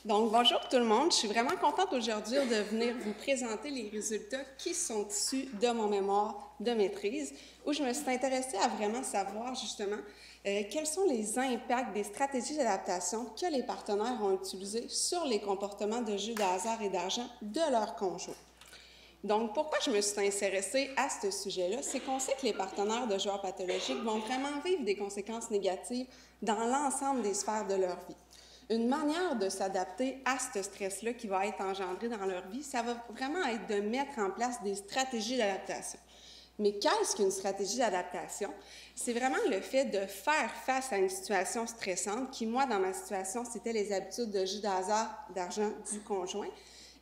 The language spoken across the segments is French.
Donc, bonjour tout le monde. Je suis vraiment contente aujourd'hui de venir vous présenter les résultats qui sont issus de mon mémoire de maîtrise, où je me suis intéressée à vraiment savoir justement quels sont les impacts des stratégies d'adaptation que les partenaires ont utilisées sur les comportements de jeu de hasard et d'argent de leurs conjoints. Donc, pourquoi je me suis intéressée à ce sujet-là? C'est qu'on sait que les partenaires de joueurs pathologiques vont vraiment vivre des conséquences négatives dans l'ensemble des sphères de leur vie. Une manière de s'adapter à ce stress-là qui va être engendré dans leur vie, ça va vraiment être de mettre en place des stratégies d'adaptation. Mais qu'est-ce qu'une stratégie d'adaptation? C'est vraiment le fait de faire face à une situation stressante qui, moi, dans ma situation, c'était les habitudes de jeu de hasard d'argent du conjoint,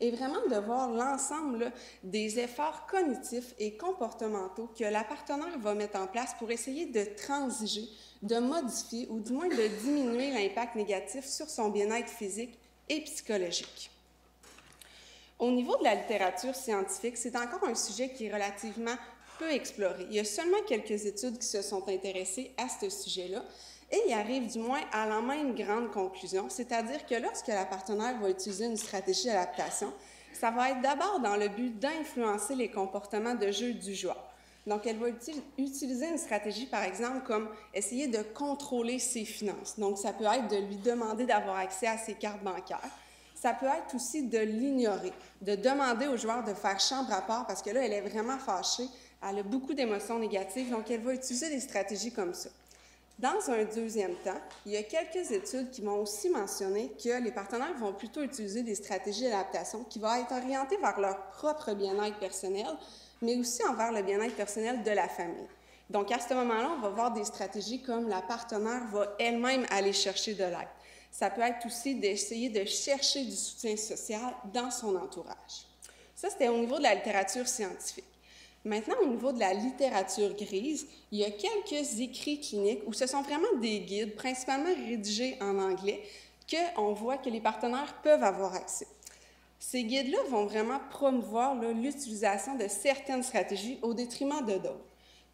et vraiment de voir l'ensemble des efforts cognitifs et comportementaux que la partenaire va mettre en place pour essayer de transiger, de modifier ou du moins de diminuer l'impact négatif sur son bien-être physique et psychologique. Au niveau de la littérature scientifique, c'est encore un sujet qui est relativement peu exploré. Il y a seulement quelques études qui se sont intéressées à ce sujet-là et ils arrivent du moins à la même grande conclusion, c'est-à-dire que lorsque la partenaire va utiliser une stratégie d'adaptation, ça va être d'abord dans le but d'influencer les comportements de jeu du joueur. Donc, elle va utiliser une stratégie, par exemple, comme essayer de contrôler ses finances. Donc, ça peut être de lui demander d'avoir accès à ses cartes bancaires. Ça peut être aussi de l'ignorer, de demander au joueur de faire chambre à part parce que là, elle est vraiment fâchée, elle a beaucoup d'émotions négatives, donc elle va utiliser des stratégies comme ça. Dans un deuxième temps, il y a quelques études qui vont aussi mentionner que les partenaires vont plutôt utiliser des stratégies d'adaptation qui vont être orientées vers leur propre bien-être personnel, mais aussi envers le bien-être personnel de la famille. Donc, à ce moment-là, on va voir des stratégies comme la partenaire va elle-même aller chercher de l'aide. Ça peut être aussi d'essayer de chercher du soutien social dans son entourage. Ça, c'était au niveau de la littérature scientifique. Maintenant, au niveau de la littérature grise, il y a quelques écrits cliniques où ce sont vraiment des guides, principalement rédigés en anglais, qu'on voit que les partenaires peuvent avoir accès. Ces guides-là vont vraiment promouvoir l'utilisation de certaines stratégies au détriment de d'autres.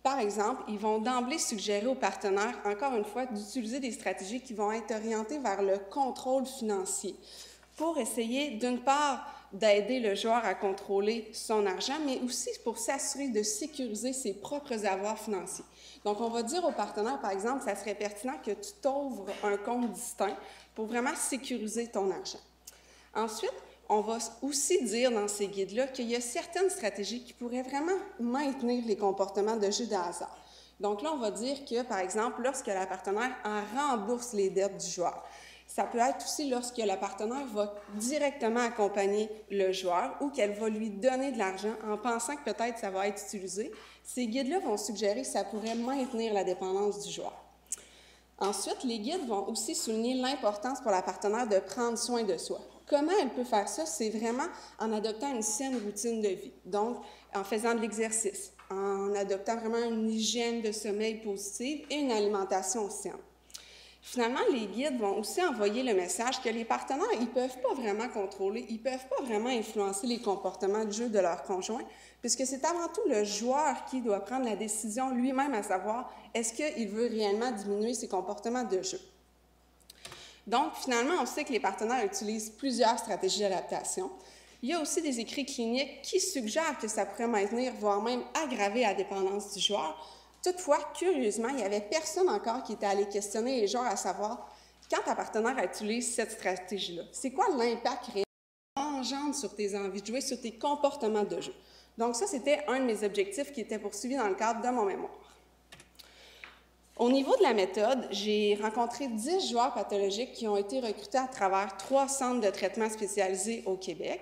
Par exemple, ils vont d'emblée suggérer aux partenaires, encore une fois, d'utiliser des stratégies qui vont être orientées vers le contrôle financier pour essayer, d'une part, d'aider le joueur à contrôler son argent, mais aussi pour s'assurer de sécuriser ses propres avoirs financiers. Donc, on va dire aux partenaires, par exemple, ça serait pertinent que tu t'ouvres un compte distinct pour vraiment sécuriser ton argent. Ensuite, on va aussi dire dans ces guides-là qu'il y a certaines stratégies qui pourraient vraiment maintenir les comportements de jeu de hasard. Donc là, on va dire que, par exemple, lorsque la partenaire en rembourse les dettes du joueur, ça peut être aussi lorsque la partenaire va directement accompagner le joueur ou qu'elle va lui donner de l'argent en pensant que peut-être ça va être utilisé. Ces guides-là vont suggérer que ça pourrait maintenir la dépendance du joueur. Ensuite, les guides vont aussi souligner l'importance pour la partenaire de prendre soin de soi. Comment elle peut faire ça? C'est vraiment en adoptant une saine routine de vie, donc en faisant de l'exercice, en adoptant vraiment une hygiène de sommeil positive et une alimentation saine. Finalement, les guides vont aussi envoyer le message que les partenaires, ils ne peuvent pas vraiment contrôler, ils ne peuvent pas vraiment influencer les comportements de jeu de leur conjoint, puisque c'est avant tout le joueur qui doit prendre la décision lui-même à savoir est-ce qu'il veut réellement diminuer ses comportements de jeu. Donc, finalement, on sait que les partenaires utilisent plusieurs stratégies d'adaptation. Il y a aussi des écrits cliniques qui suggèrent que ça pourrait maintenir, voire même aggraver la dépendance du joueur. Toutefois, curieusement, il n'y avait personne encore qui était allé questionner les joueurs à savoir quand ta partenaire utilise cette stratégie-là, c'est quoi l'impact réel engendre sur tes envies de jouer, sur tes comportements de jeu. Donc ça, c'était un de mes objectifs qui était poursuivi dans le cadre de mon mémoire. Au niveau de la méthode, j'ai rencontré 10 joueurs pathologiques qui ont été recrutés à travers 3 centres de traitement spécialisés au Québec.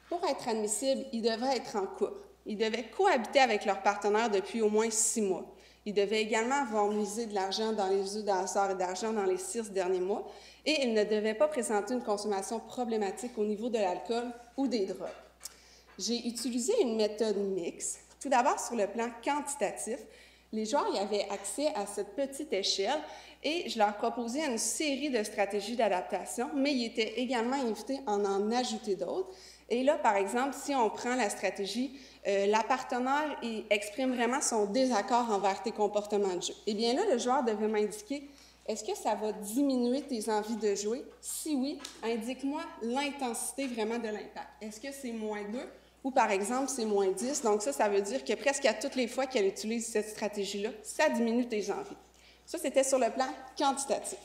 Pour être admissibles, ils devaient être en couple. Ils devaient cohabiter avec leur partenaire depuis au moins 6 mois. Ils devaient également avoir misé de l'argent dans les jeux de hasard et d'argent dans les 6 derniers mois et ils ne devaient pas présenter une consommation problématique au niveau de l'alcool ou des drogues. J'ai utilisé une méthode mixte. Tout d'abord, sur le plan quantitatif, les joueurs y avaient accès à cette petite échelle et je leur proposais une série de stratégies d'adaptation, mais ils étaient également invités à en ajouter d'autres. Et là, par exemple, si on prend la stratégie, la partenaire exprime vraiment son désaccord envers tes comportements de jeu. Eh bien là, le joueur devait m'indiquer Est-ce que ça va diminuer tes envies de jouer? Si oui, indique-moi l'intensité vraiment de l'impact. Est-ce que c'est -2 ou par exemple c'est -10? Donc ça veut dire que presque à toutes les fois qu'elle utilise cette stratégie-là, ça diminue tes envies. Ça, c'était sur le plan quantitatif.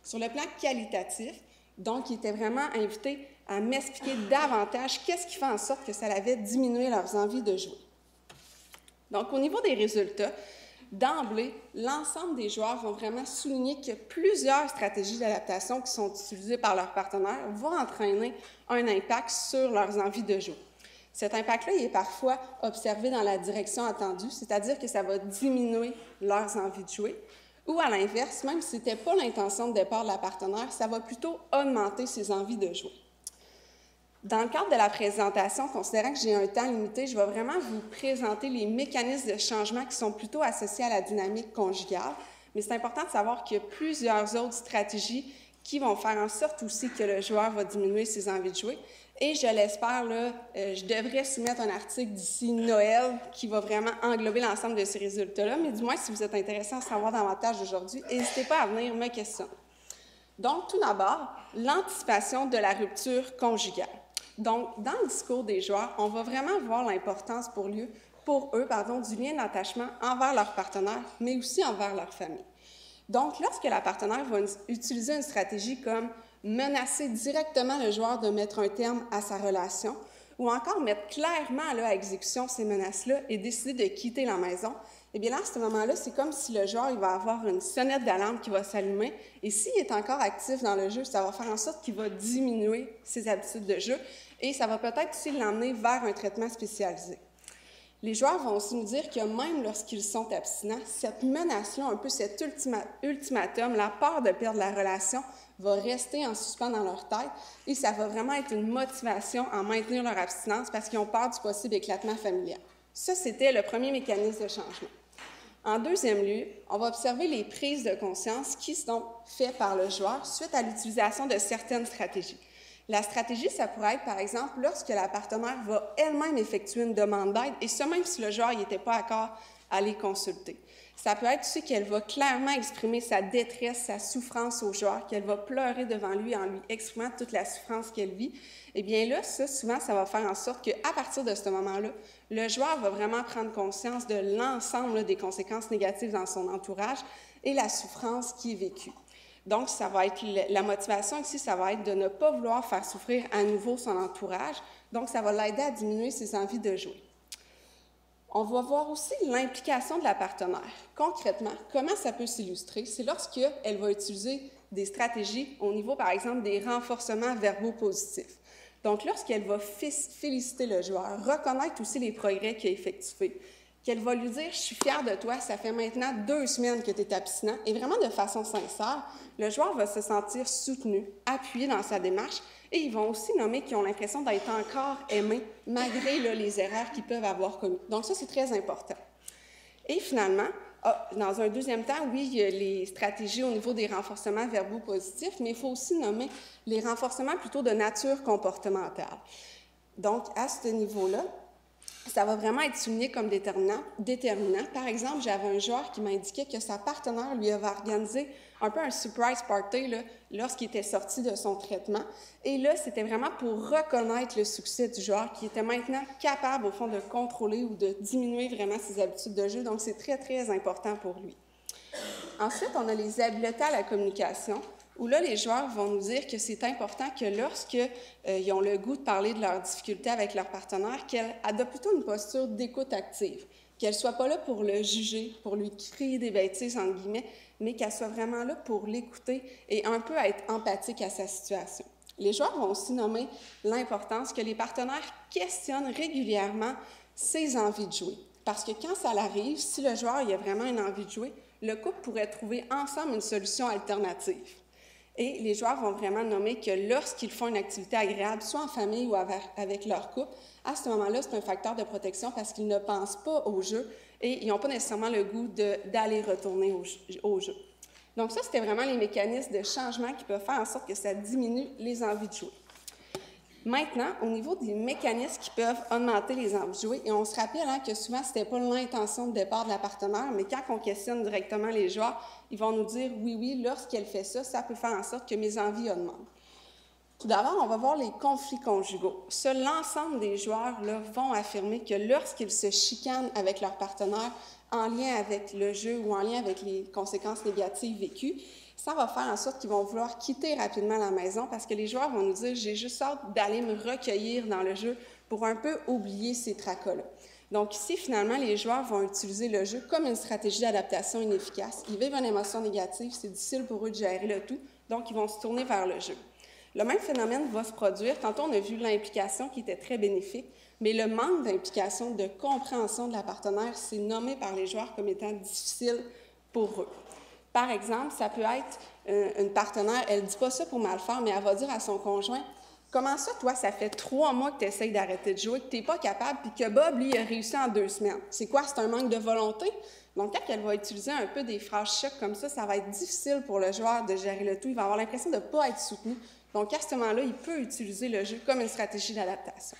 Sur le plan qualitatif, donc, il était vraiment invité à m'expliquer davantage qu'est-ce qui fait en sorte que ça avait diminué leurs envies de jouer. Donc, au niveau des résultats, d'emblée, l'ensemble des joueurs vont vraiment souligner que plusieurs stratégies d'adaptation qui sont utilisées par leurs partenaires vont entraîner un impact sur leurs envies de jouer. Cet impact-là, il est parfois observé dans la direction attendue, c'est-à-dire que ça va diminuer leurs envies de jouer, ou à l'inverse, même si ce n'était pas l'intention de départ de la partenaire, ça va plutôt augmenter ses envies de jouer. Dans le cadre de la présentation, considérant que j'ai un temps limité, je vais vraiment vous présenter les mécanismes de changement qui sont plutôt associés à la dynamique conjugale. Mais c'est important de savoir qu'il y a plusieurs autres stratégies qui vont faire en sorte aussi que le joueur va diminuer ses envies de jouer. Et je l'espère, je devrais soumettre un article d'ici Noël qui va vraiment englober l'ensemble de ces résultats-là. Mais du moins, si vous êtes intéressé à en savoir davantage aujourd'hui, n'hésitez pas à venir me questionner. Donc, tout d'abord, l'anticipation de la rupture conjugale. Donc, dans le discours des joueurs, on va vraiment voir l'importance pour eux, du lien d'attachement envers leur partenaire, mais aussi envers leur famille. Donc, lorsque la partenaire va utiliser une stratégie comme menacer directement le joueur de mettre un terme à sa relation, ou encore mettre clairement à exécution ces menaces-là et décider de quitter la maison, eh bien là, à ce moment-là, c'est comme si le joueur il va avoir une sonnette d'alarme qui va s'allumer, et s'il est encore actif dans le jeu, ça va faire en sorte qu'il va diminuer ses habitudes de jeu, et ça va peut-être aussi l'emmener vers un traitement spécialisé. Les joueurs vont aussi nous dire que même lorsqu'ils sont abstinents, cette menace-là, un peu cet ultimatum, la peur de perdre la relation, va rester en suspens dans leur tête et ça va vraiment être une motivation à maintenir leur abstinence parce qu'ils ont peur du possible éclatement familial. Ça, c'était le premier mécanisme de changement. En deuxième lieu, on va observer les prises de conscience qui sont faites par le joueur suite à l'utilisation de certaines stratégies. La stratégie, ça pourrait être, par exemple, lorsque la partenaire va elle-même effectuer une demande d'aide, et ce, même si le joueur n'était pas encore à les consulter. Ça peut être aussi qu'elle va clairement exprimer sa détresse, sa souffrance au joueur, qu'elle va pleurer devant lui en lui exprimant toute la souffrance qu'elle vit. Eh bien là, ça, souvent, ça va faire en sorte qu'à partir de ce moment-là, le joueur va vraiment prendre conscience de l'ensemble des conséquences négatives dans son entourage et la souffrance qui est vécue. Donc, ça va être la motivation ici, ça va être de ne pas vouloir faire souffrir à nouveau son entourage. Donc, ça va l'aider à diminuer ses envies de jouer. On va voir aussi l'implication de la partenaire. Concrètement, comment ça peut s'illustrer? C'est lorsqu'elle va utiliser des stratégies au niveau, par exemple, des renforcements verbaux positifs. Donc, lorsqu'elle va féliciter le joueur, reconnaître aussi les progrès qu'il a effectués, qu'elle va lui dire « Je suis fière de toi, ça fait maintenant 2 semaines que tu es abstinent », et vraiment de façon sincère, le joueur va se sentir soutenu, appuyé dans sa démarche, et ils vont aussi nommer qu'ils ont l'impression d'être encore aimés, malgré les erreurs qu'ils peuvent avoir commises. Donc ça, c'est très important. Et finalement, dans un deuxième temps, oui, il y a les stratégies au niveau des renforcements verbaux positifs, mais il faut aussi nommer les renforcements plutôt de nature comportementale. Donc, à ce niveau-là, ça va vraiment être souligné comme déterminant. Par exemple, j'avais un joueur qui m'indiquait que sa partenaire lui avait organisé un peu un surprise party lorsqu'il était sorti de son traitement. Et là, c'était vraiment pour reconnaître le succès du joueur qui était maintenant capable, au fond, de contrôler ou de diminuer vraiment ses habitudes de jeu. Donc, c'est très, très important pour lui. Ensuite, on a les habiletés à la communication, où là, les joueurs vont nous dire que c'est important que lorsqu'ils ont le goût de parler de leurs difficultés avec leur partenaire, qu'elle adopte plutôt une posture d'écoute active, qu'elle ne soit pas là pour le juger, pour lui crier des bêtises, entre guillemets, mais qu'elle soit vraiment là pour l'écouter et un peu être empathique à sa situation. Les joueurs vont aussi nommer l'importance que les partenaires questionnent régulièrement ses envies de jouer. Parce que quand ça l'arrive, si le joueur il a vraiment une envie de jouer, le couple pourrait trouver ensemble une solution alternative. Et les joueurs vont vraiment nommer que lorsqu'ils font une activité agréable, soit en famille ou avec leur couple, à ce moment-là, c'est un facteur de protection parce qu'ils ne pensent pas au jeu et ils n'ont pas nécessairement le goût d'aller retourner au jeu. Donc ça, c'était vraiment les mécanismes de changement qui peuvent faire en sorte que ça diminue les envies de jouer. Maintenant, au niveau des mécanismes qui peuvent augmenter les envies de jouer, et on se rappelle que souvent, ce n'était pas l'intention de départ de la partenaire, mais quand on questionne directement les joueurs, ils vont nous dire « oui, lorsqu'elle fait ça, ça peut faire en sorte que mes envies augmentent ». Tout d'abord, on va voir les conflits conjugaux. Ça, l'ensemble des joueurs là, vont affirmer que lorsqu'ils se chicanent avec leur partenaire en lien avec le jeu ou en lien avec les conséquences négatives vécues, ça va faire en sorte qu'ils vont vouloir quitter rapidement la maison parce que les joueurs vont nous dire « j'ai juste hâte d'aller me recueillir dans le jeu pour un peu oublier ces tracas-là ». Donc ici, finalement, les joueurs vont utiliser le jeu comme une stratégie d'adaptation inefficace. Ils vivent une émotion négative, c'est difficile pour eux de gérer le tout, donc ils vont se tourner vers le jeu. Le même phénomène va se produire. Tantôt, on a vu l'implication qui était très bénéfique, mais le manque d'implication, de compréhension de la partenaire, c'est nommé par les joueurs comme étant difficile pour eux. Par exemple, ça peut être une partenaire, elle ne dit pas ça pour mal faire, mais elle va dire à son conjoint « Comment ça, toi, ça fait 3 mois que tu essayes d'arrêter de jouer, que tu n'es pas capable, puis que Bob, lui, a réussi en 2 semaines. C'est quoi? C'est un manque de volonté? » Donc, quand elle va utiliser un peu des phrases chocs comme ça va être difficile pour le joueur de gérer le tout. Il va avoir l'impression de ne pas être soutenu. Donc, à ce moment-là, il peut utiliser le jeu comme une stratégie d'adaptation.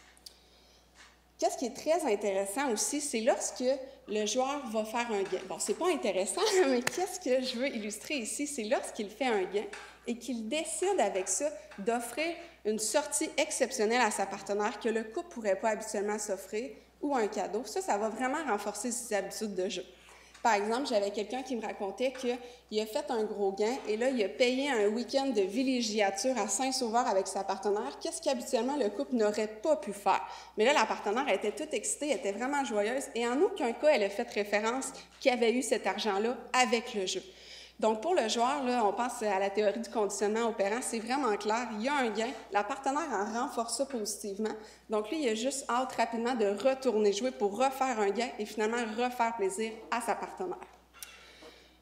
Qu'est-ce qui est très intéressant aussi, c'est lorsque le joueur va faire un gain. Bon, c'est pas intéressant, mais qu'est-ce que je veux illustrer ici? C'est lorsqu'il fait un gain et qu'il décide avec ça d'offrir une sortie exceptionnelle à sa partenaire que le couple ne pourrait pas habituellement s'offrir ou un cadeau. Ça va vraiment renforcer ses habitudes de jeu. Par exemple, j'avais quelqu'un qui me racontait qu'il a fait un gros gain et là, il a payé un week-end de villégiature à Saint-Sauveur avec sa partenaire, qu'est-ce qu'habituellement le couple n'aurait pas pu faire. Mais là, la partenaire était toute excitée, elle était vraiment joyeuse et en aucun cas, elle a fait référence qu'il avait eu cet argent-là avec le jeu. Donc, pour le joueur, là, on pense à la théorie du conditionnement opérant, c'est vraiment clair, il y a un gain, la partenaire en renforce ça positivement. Donc, lui, il a juste hâte rapidement de retourner jouer pour refaire un gain et finalement refaire plaisir à sa partenaire.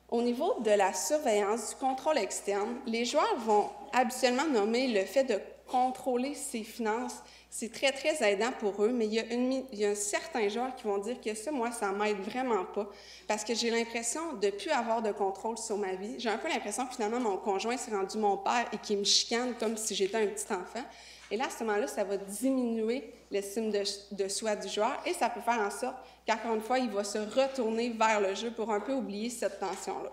Au niveau de la surveillance, du contrôle externe, les joueurs vont habituellement nommer le fait de contrôler ses finances. C'est très, très aidant pour eux, mais il y a certains joueurs qui vont dire que ça, moi, ça ne m'aide vraiment pas parce que j'ai l'impression de ne plus avoir de contrôle sur ma vie. J'ai un peu l'impression que finalement, mon conjoint s'est rendu mon père et qu'il me chicane comme si j'étais un petit enfant. Et là, à ce moment-là, ça va diminuer l'estime de soi du joueur et ça peut faire en sorte qu'encore une fois, il va se retourner vers le jeu pour un peu oublier cette tension-là.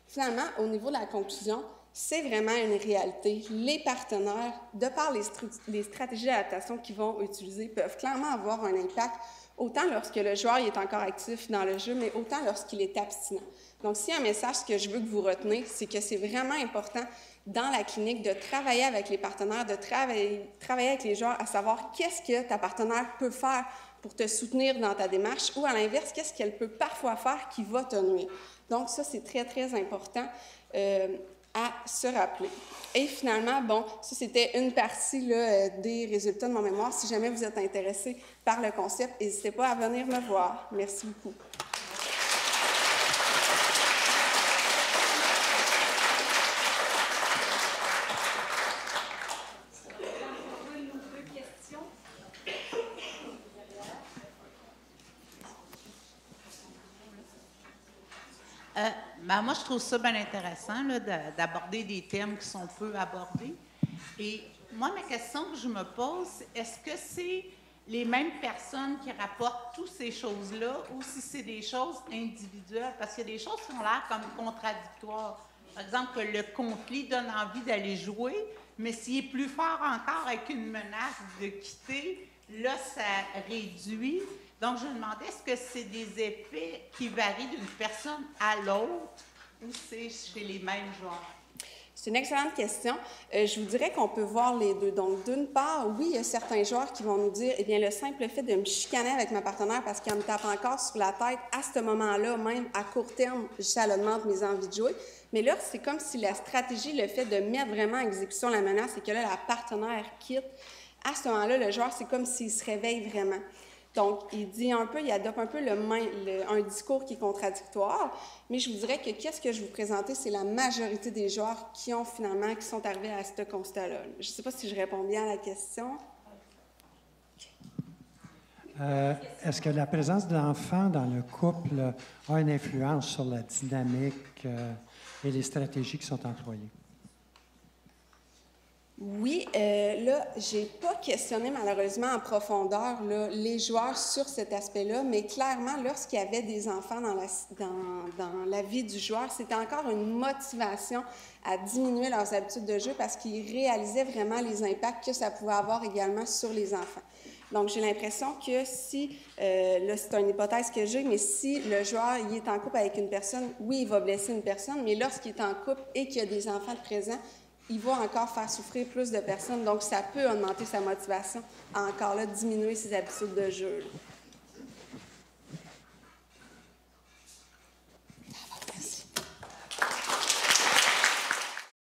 Finalement, au niveau de la conclusion, c'est vraiment une réalité. Les partenaires, de par les stratégies d'adaptation qu'ils vont utiliser, peuvent clairement avoir un impact, autant lorsque le joueur est encore actif dans le jeu, mais autant lorsqu'il est abstinent. Donc, s'il y a un message que je veux que vous retenez, c'est que c'est vraiment important dans la clinique de travailler avec les partenaires, de travailler avec les joueurs à savoir qu'est-ce que ta partenaire peut faire pour te soutenir dans ta démarche ou à l'inverse, qu'est-ce qu'elle peut parfois faire qui va te nuire. Donc, ça, c'est très, très important à se rappeler. Et finalement, bon, ça, c'était une partie là, des résultats de mon mémoire. Si jamais vous êtes intéressé par le concept, n'hésitez pas à venir me voir. Merci beaucoup. Moi, je trouve ça bien intéressant d'aborder des thèmes qui sont peu abordés. Et moi, ma question que je me pose, est-ce que c'est les mêmes personnes qui rapportent toutes ces choses-là ou si c'est des choses individuelles? Parce qu'il y a des choses qui ont l'air comme contradictoires. Par exemple, que le conflit donne envie d'aller jouer, mais s'il est plus fort encore avec une menace de quitter, là, ça réduit. Donc, je me demandais, est-ce que c'est des effets qui varient d'une personne à l'autre ou c'est chez les mêmes joueurs? C'est une excellente question. Je vous dirais qu'on peut voir les deux. Donc, d'une part, oui, il y a certains joueurs qui vont nous dire, eh bien, le simple fait de me chicaner avec ma partenaire parce qu'elle me tape encore sur la tête, à ce moment-là, même à court terme, ça augmente mes envies de jouer. Mais là, c'est comme si la stratégie, le fait de mettre vraiment en exécution la menace et que là, la partenaire quitte, à ce moment-là, le joueur, c'est comme s'il se réveille vraiment. Donc, il adopte un peu un discours qui est contradictoire, mais je vous dirais que qu'est-ce que je vous présentais, c'est la majorité des joueurs qui sont arrivés à ce constat-là. Je ne sais pas si je réponds bien à la question. Est-ce que la présence d'enfants dans le couple a une influence sur la dynamique et les stratégies qui sont employées? Oui, là, j'ai pas questionné malheureusement en profondeur là, les joueurs sur cet aspect-là, mais clairement, lorsqu'il y avait des enfants dans la vie du joueur, c'était encore une motivation à diminuer leurs habitudes de jeu parce qu'ils réalisaient vraiment les impacts que ça pouvait avoir également sur les enfants. Donc, j'ai l'impression que si, là, c'est une hypothèse que j'ai, mais si le joueur il est en couple avec une personne, oui, il va blesser une personne, mais lorsqu'il est en couple et qu'il y a des enfants de présent, il va encore faire souffrir plus de personnes. Donc, ça peut augmenter sa motivation à encore là diminuer ses habitudes de jeu. Là.